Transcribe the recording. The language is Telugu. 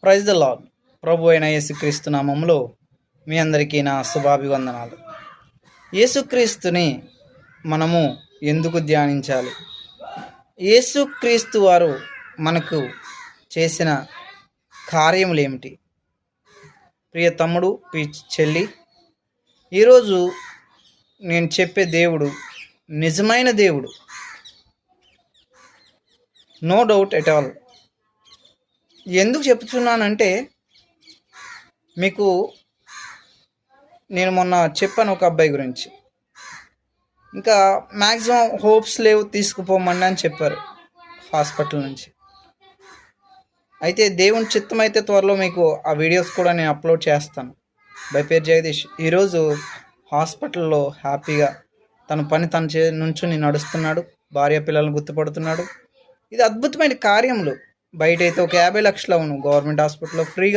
Praise the lord. ప్రభు అయిన యేసుక్రీస్తు నామములో మీ అందరికీ నా శుభాభివందనాలు. యేసుక్రీస్తుని మనము ఎందుకు ధ్యానించాలి? యేసుక్రీస్తు వారు మనకు చేసిన కార్యములు ఏమిటి? ప్రియ తమ్ముడు, ప్రియ చెల్లి, ఈరోజు నేను చెప్పే దేవుడు నిజమైన దేవుడు, నో డౌట్ ఎట్ ఆల్. ఎందుకు చెప్తున్నానంటే, మీకు నేను మొన్న చెప్పాను ఒక అబ్బాయి గురించి. ఇంకా మ్యాక్సిమం హోప్స్ లేవు, తీసుకుపోమండి అని చెప్పారు హాస్పిటల్ నుంచి. అయితే దేవుని చిత్తం అయితే త్వరలో మీకు ఆ వీడియోస్ కూడా నేను అప్లోడ్ చేస్తాను. బై పేరు జగదీష్ ఈరోజు హాస్పిటల్లో హ్యాపీగా తన పని తను నుంచుని నడుస్తున్నాడు, భార్య పిల్లలను గుర్తుపడుతున్నాడు. ఇది అద్భుతమైన కార్యములు. బయట అయితే ఒక 50 లక్షలు అవును, గవర్నమెంట్ హాస్పిటల్లో ఫ్రీగా